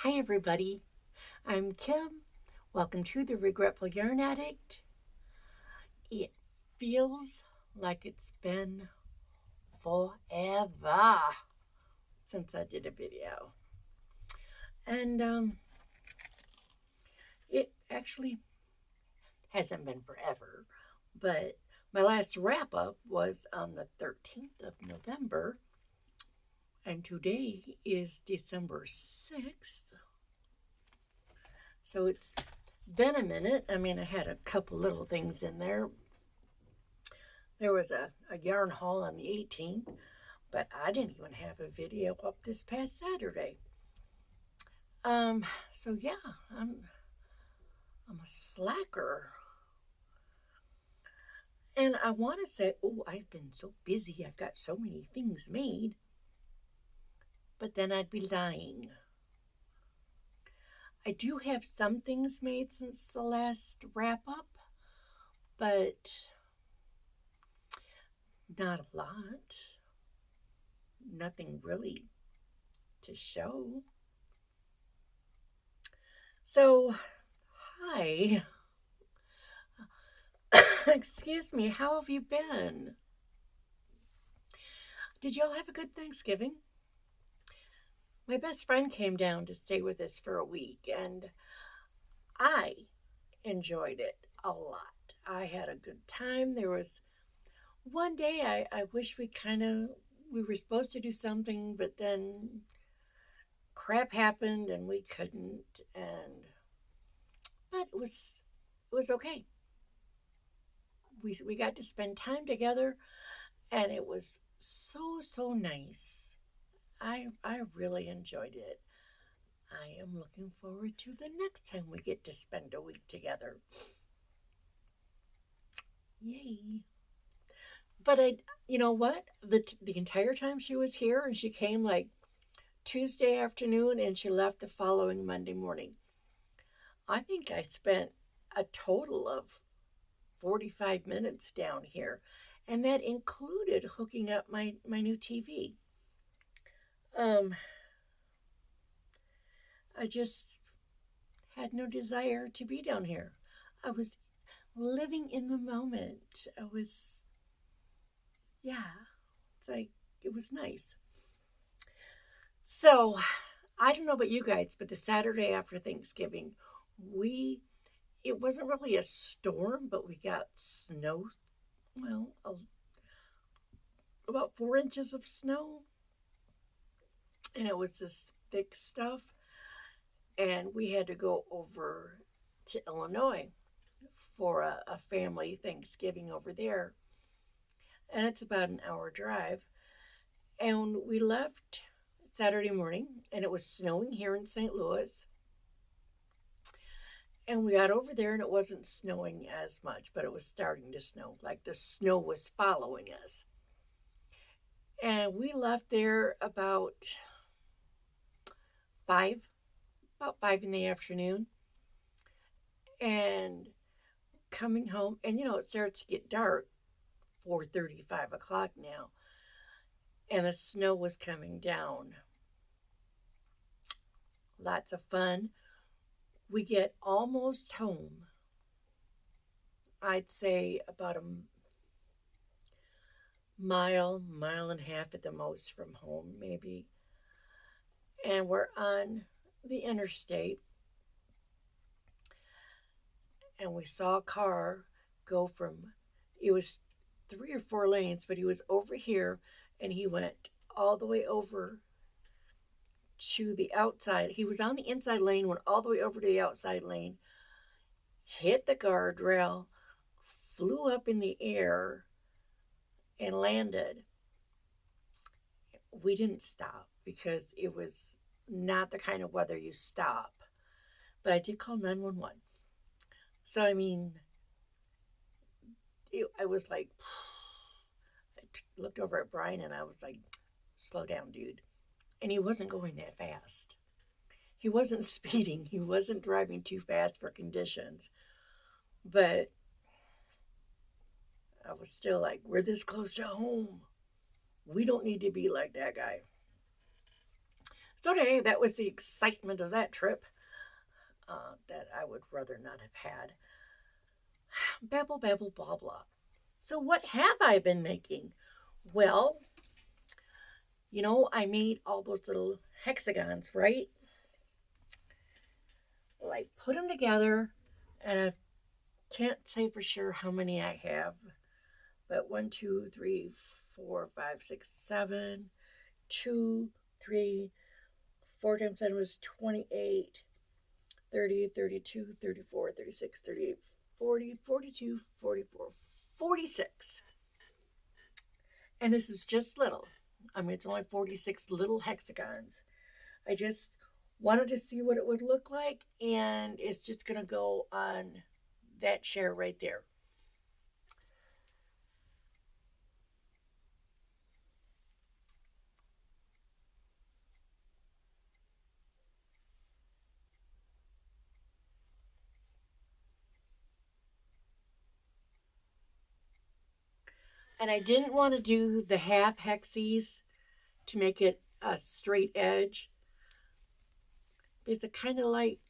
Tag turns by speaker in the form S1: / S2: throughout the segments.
S1: Hi, everybody. I'm Kim. Welcome to the Regretful Yarn Addict. It feels like it's been forever since I did a video. And it actually hasn't been forever, but my last wrap up was on the 13th of November, and today is December 6th. So it's been a minute. I mean, I had a couple little things in there. There was a yarn haul on the 18th, but I didn't even have a video up this past Saturday. So yeah, I'm a slacker. And I want to say, oh, I've been so busy. I've got so many things made. But then I'd be lying. I do have some things made since the last wrap up, but not a lot. Nothing really to show. So, hi. Excuse me, how have you been? Did y'all have a good Thanksgiving? My best friend came down to stay with us for a week, and I enjoyed it a lot. I had a good time. There was one day I wish we were supposed to do something, but then crap happened and we couldn't, but it was okay. We got to spend time together, and it was so nice. I really enjoyed it. I am looking forward to the next time we get to spend a week together. Yay. But you know what? The entire time she was here, and she came like Tuesday afternoon and she left the following Monday morning. I think I spent a total of 45 minutes down here, and that included hooking up my new TV. Um, I just had no desire to be down here. I was living in the moment. Yeah, it's like, it was nice. So, I don't know about you guys, but the Saturday after Thanksgiving, it wasn't really a storm, but we got snow. Well, about 4 inches of snow, and it was this thick stuff. And we had to go over to Illinois for a family Thanksgiving over there. And it's about an hour drive. And we left Saturday morning, and it was snowing here in St. Louis. And we got over there, and it wasn't snowing as much, but it was starting to snow. Like the snow was following us. And we left there five, about 5 in the afternoon. And coming home, and it starts to get dark 4:30, 5 o'clock now, and the snow was coming down. Lots of fun. We get almost home. I'd say about a mile and a half at the most from home, maybe. And we're on the interstate, and we saw a car go from, it was 3 or 4 lanes, but he was over here, and he went all the way over to the outside. He was on the inside lane, went all the way over to the outside lane, hit the guardrail, flew up in the air, and landed. We didn't stop because it was not the kind of weather you stop. But I did call 911. So, I mean, I was like, I looked over at Brian and I was like, slow down, dude. And he wasn't going that fast. He wasn't speeding. He wasn't driving too fast for conditions. But I was still like, we're this close to home. We don't need to be like that guy. So anyway, that was the excitement of that trip that I would rather not have had. Babble, babble, blah, blah. So what have I been making? Well, I made all those little hexagons, right? Well, I put them together, and I can't say for sure how many I have, but 1, 2, 3, 4, 5, 6, 7, 2, 3, 4 times 7 was 28, 30, 32, 34, 36, 38, 40, 42, 44, 46. And this is just little. I mean, it's only 46 little hexagons. I just wanted to see what it would look like, and it's just going to go on that chair right there. And I didn't want to do the half hexies to make it a straight edge, because I kind of like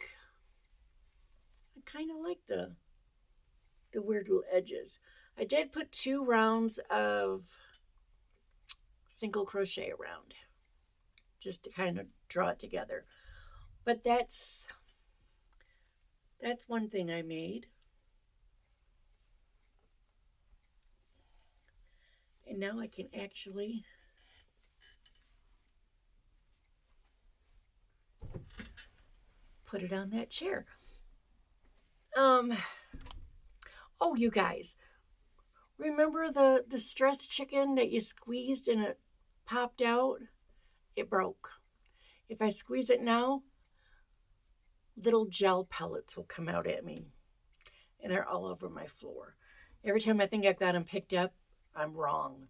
S1: the weird little edges. I did put 2 rounds of single crochet around just to kind of draw it together. But that's one thing I made. And now I can actually put it on that chair. Oh, you guys, remember the stressed chicken that you squeezed and it popped out? It broke. If I squeeze it now, little gel pellets will come out at me, and they're all over my floor. Every time I think I've got them picked up, I'm wrong.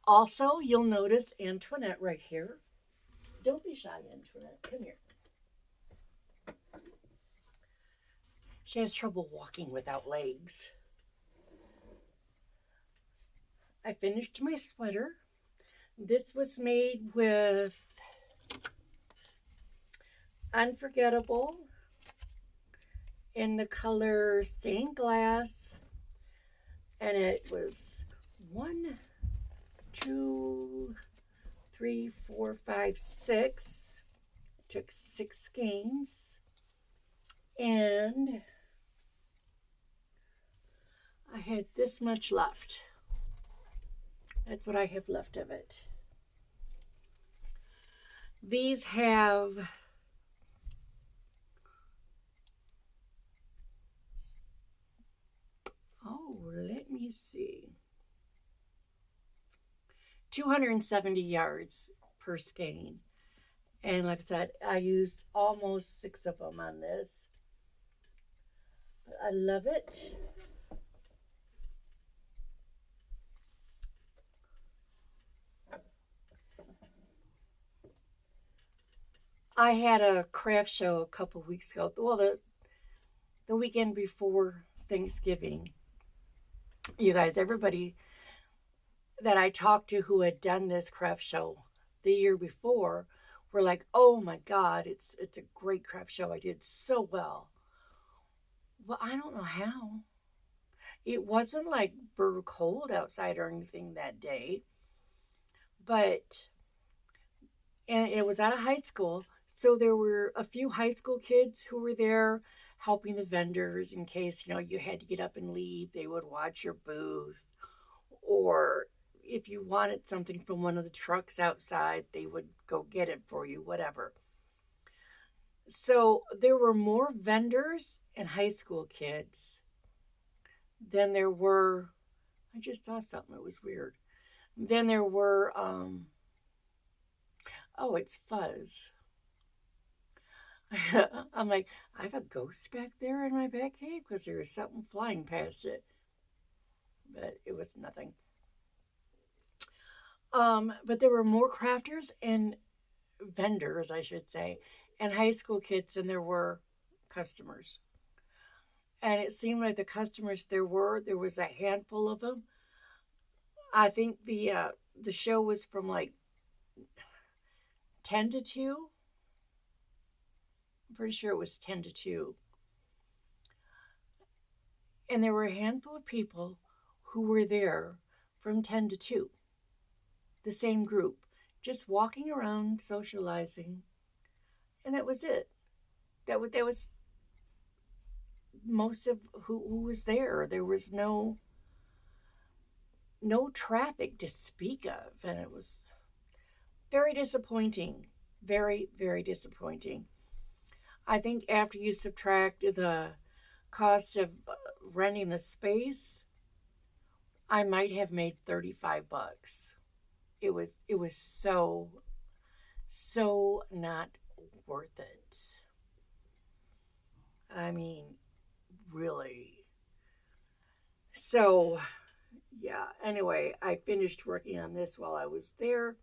S1: Also, you'll notice Antoinette right here. Don't be shy, Antoinette. Come here. She has trouble walking without legs. I finished my sweater. This was made with Unforgettable in the color stained glass, and it was 1, 2, 3, 4, 5, 6. I took 6 skeins, and I had this much left. That's what I have left of it. These have let me see, 270 yards per skein. And like I said, I used almost 6 of them on this. I love it. I had a craft show a couple weeks ago. Well, the weekend before Thanksgiving. You guys, everybody that I talked to who had done this craft show the year before were like, "Oh my God, it's a great craft show. I did so well." Well, I don't know how. It wasn't like burr cold outside or anything that day, but and it was at a high school, so there were a few high school kids who were there helping the vendors in case you had to get up and leave. They would watch your booth, or if you wanted something from one of the trucks outside, they would go get it for you, whatever. So there were more vendors and high school kids than there were. I just saw something, it was weird. Then there were oh, it's fuzz. I'm like, I have a ghost back there in my back cave because there was something flying past it. But it was nothing. But there were more crafters and vendors, I should say, and high school kids than there were customers. And it seemed like the customers there was a handful of them. I think the show was from like 10 to 2. I'm pretty sure it was 10 to 2. And there were a handful of people who were there from 10 to 2, the same group, just walking around, socializing, and that was it. That was most of who was there. There was no traffic to speak of, and it was very disappointing. Very, very disappointing. I think after you subtract the cost of renting the space, I might have made $35. It was so not worth it. I mean, really. So, yeah, anyway, I finished working on this while I was there.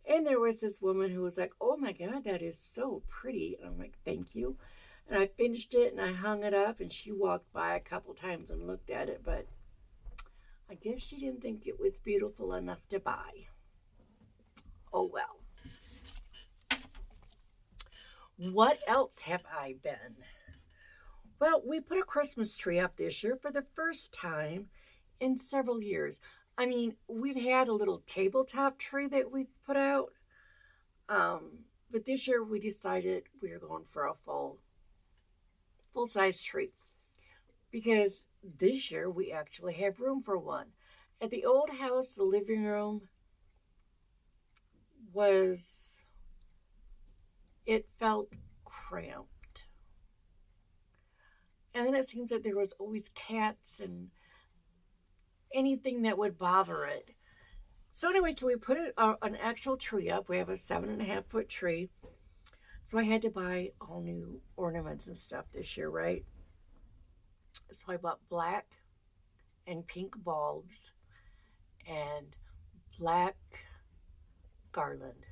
S1: And there was this woman who was like, "Oh my God, that is so pretty." And I'm like, "Thank you." And I finished it and I hung it up, and she walked by a couple times and looked at it, but I guess she didn't think it was beautiful enough to buy. Oh well. What else have I been? Well, we put a Christmas tree up this year for the first time in several years. I mean, we've had a little tabletop tree that we've put out, but this year we decided we were going for a full size tree because this year we actually have room for one. At the old house, the living room was, it felt cramped. And then it seems that there was always cats and anything that would bother it. So anyway, so we put an actual tree up. We have a 7.5 foot tree. So I had to buy all new ornaments and stuff this year, right? So I bought black and pink bulbs and black garland.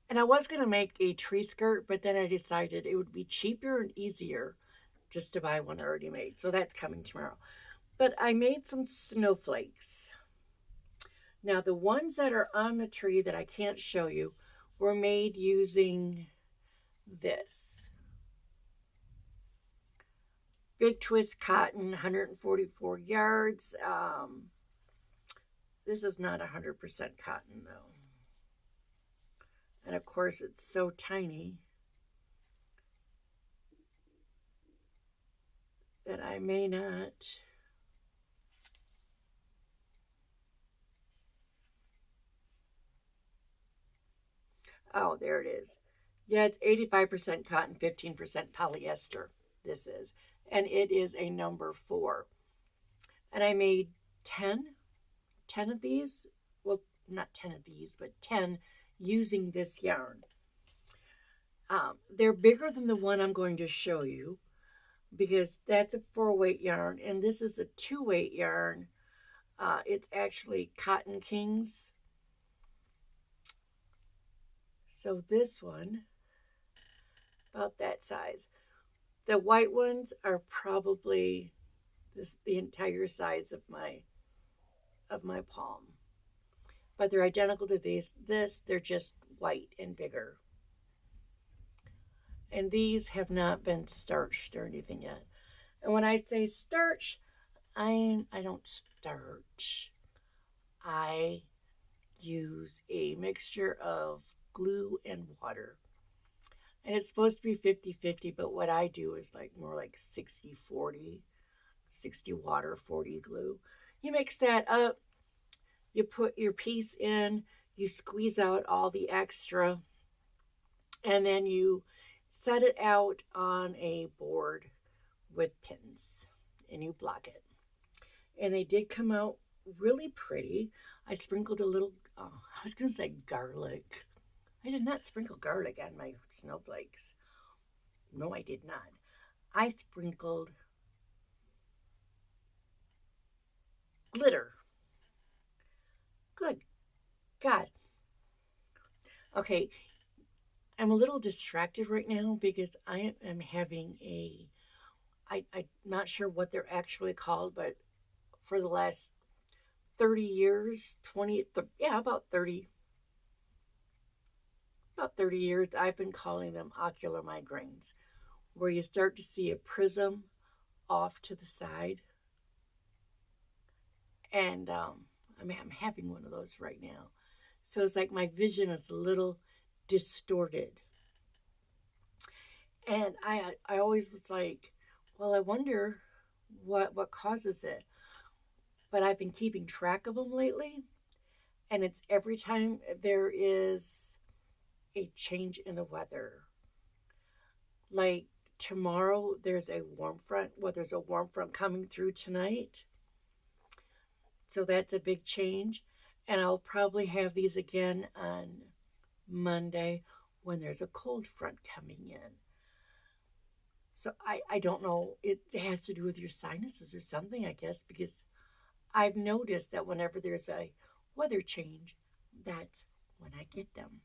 S1: And I was going to make a tree skirt, but then I decided it would be cheaper and easier just to buy one already made. So that's coming tomorrow. But I made some snowflakes. Now, the ones that are on the tree that I can't show you were made using this Big Twist cotton, 144 yards. This is not 100% cotton, though. And of course, it's so tiny that I may not. Oh, there it is. Yeah, it's 85% cotton, 15% polyester. This is. And it is a number 4. And I made 10 of these. Well, not 10 of these, but 10 using this yarn. They're bigger than the one I'm going to show you because that's a 4-weight yarn, and this is a 2-weight yarn. It's actually Cotton Kings. So this one, about that size. The white ones are probably the entire size of my palm, but they're identical to these. They're just white and bigger. And these have not been starched or anything yet. And when I say starch, I don't starch. I use a mixture of glue and water. And it's supposed to be 50-50, but what I do is like more like 60-40, 60 water, 40 glue. You mix that up, you put your piece in, you squeeze out all the extra, and then you set it out on a board with pins and you block it. And they did come out really pretty. I sprinkled a little, I was going to say garlic. I did not sprinkle garlic on my snowflakes. No, I did not. I sprinkled glitter. Good God. Okay, I'm a little distracted right now because I am having I'm not sure what they're actually called, but for the last 30 years, 20, yeah, about 30, about 30 years, I've been calling them ocular migraines, where you start to see a prism off to the side. And I mean, I'm having one of those right now. So it's like my vision is a little distorted. And I always was like, well, I wonder what causes it. But I've been keeping track of them lately, and it's every time there is a change in the weather. Like tomorrow, there's a warm front. Well, there's a warm front coming through tonight, so that's a big change. And I'll probably have these again on Monday when there's a cold front coming in. So I don't know. It has to do with your sinuses or something, I guess, because I've noticed that whenever there's a weather change, that's when I get them.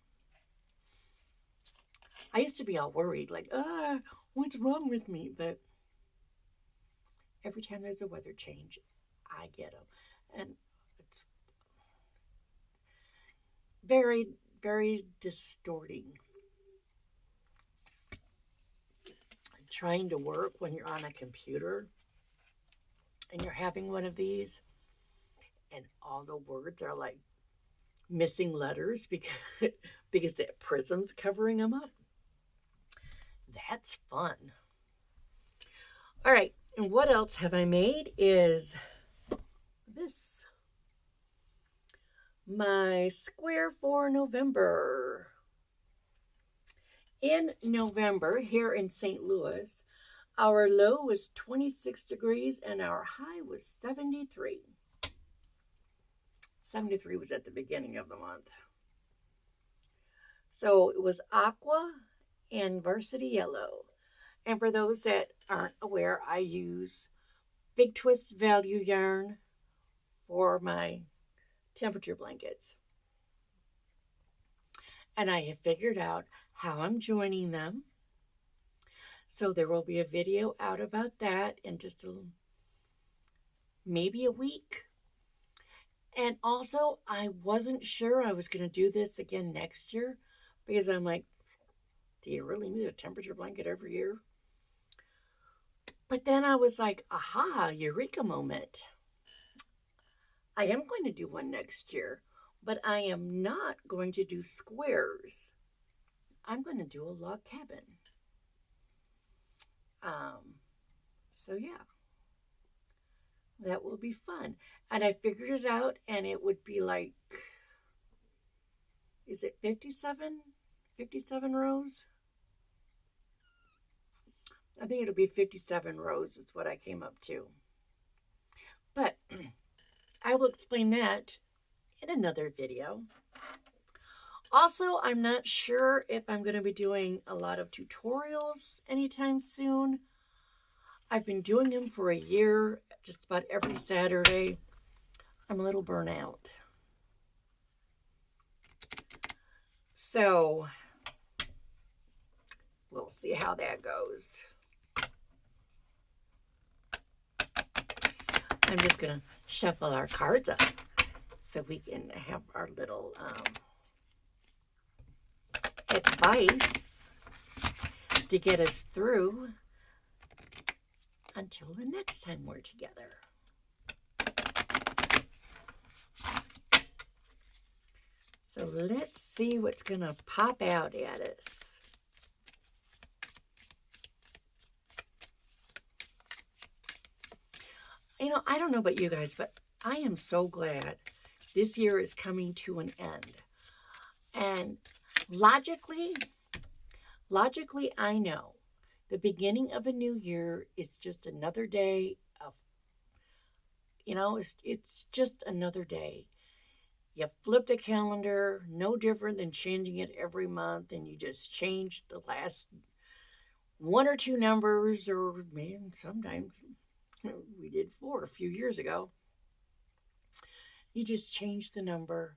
S1: I used to be all worried, like, what's wrong with me? But every time there's a weather change, I get them. And it's very, very distorting. Trying to work when you're on a computer and you're having one of these, and all the words are like missing letters because that prism's covering them up. That's fun. All right, and what else have I made is this. My square for November. In November, here in St. Louis, our low was 26 degrees and our high was 73. 73 was at the beginning of the month. So it was aqua and varsity yellow. And for those that aren't aware, I use Big Twist value yarn for my temperature blankets. And I have figured out how I'm joining them. So there will be a video out about that in just maybe a week. And also, I wasn't sure I was going to do this again next year because I'm like, do you really need a temperature blanket every year? But then I was like, aha, eureka moment. I am going to do one next year, but I am not going to do squares. I'm going to do a log cabin. So yeah, that will be fun. And I figured it out, and it would be like, is it 57? 57 rows? I think it'll be 57 rows is what I came up to. But I will explain that in another video. Also, I'm not sure if I'm going to be doing a lot of tutorials anytime soon. I've been doing them for a year, just about every Saturday. I'm a little burnt out. So, we'll see how that goes. I'm just going to shuffle our cards up so we can have our little advice to get us through until the next time we're together. So let's see what's going to pop out at us. You know, I don't know about you guys, but I am so glad this year is coming to an end. And logically, I know the beginning of a new year is just another day of, it's just another day. You flip the calendar, no different than changing it every month, and you just change the last one or two numbers, or man, sometimes we did 4 a few years ago. You just change the number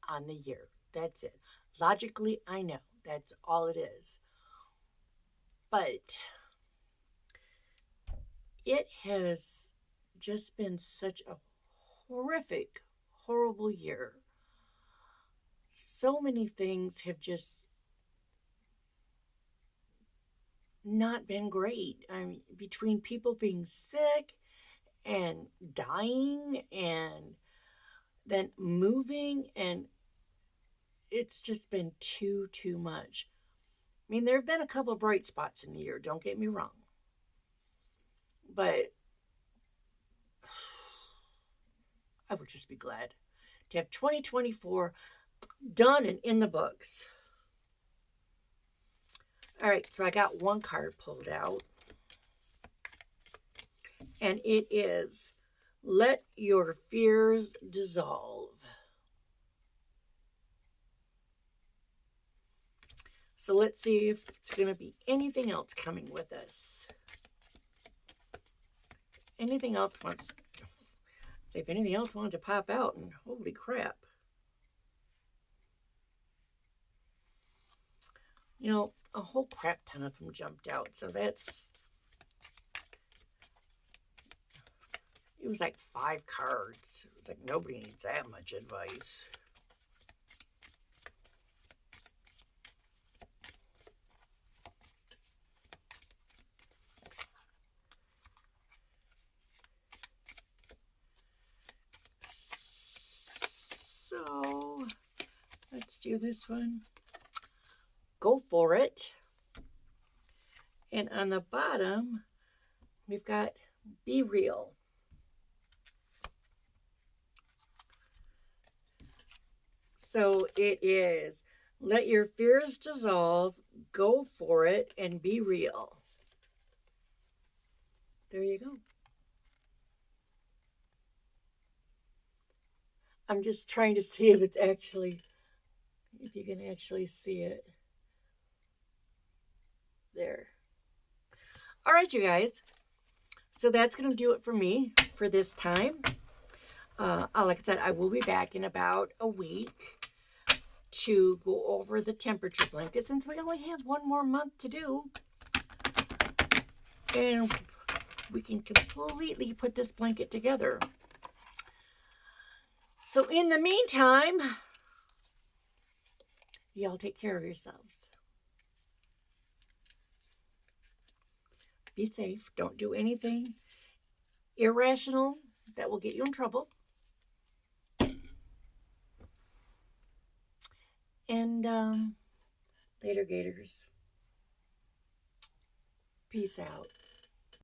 S1: on the year. That's it. Logically, I know that's all it is. But it has just been such a horrible year. so many things have just not been great. I mean, between people being sick and dying and then moving, and it's just been too much. I mean, there have been a couple of bright spots in the year, don't get me wrong. But I would just be glad to have 2024 done and in the books. All right, so I got one card pulled out, and it is Let Your Fears Dissolve. So let's see if it's going to be anything else coming with us. Anything else wants, see if anything else wanted to pop out, and holy crap. You know, a whole crap ton of them jumped out. So that's, it was like 5 cards. It was like nobody needs that much advice. So let's do this one. Go for it. And on the bottom, we've got Be Real. So it is Let Your Fears Dissolve, Go for It, and Be Real. There you go. I'm just trying to see if it's actually, if you can actually see it. There. All right, you guys. So that's going to do it for me for this time. Like I said, I will be back in about a week to go over the temperature blanket since we only have one more month to do. And we can completely put this blanket together. So in the meantime, y'all take care of yourselves. Be safe. Don't do anything irrational that will get you in trouble. And later, Gators. Peace out.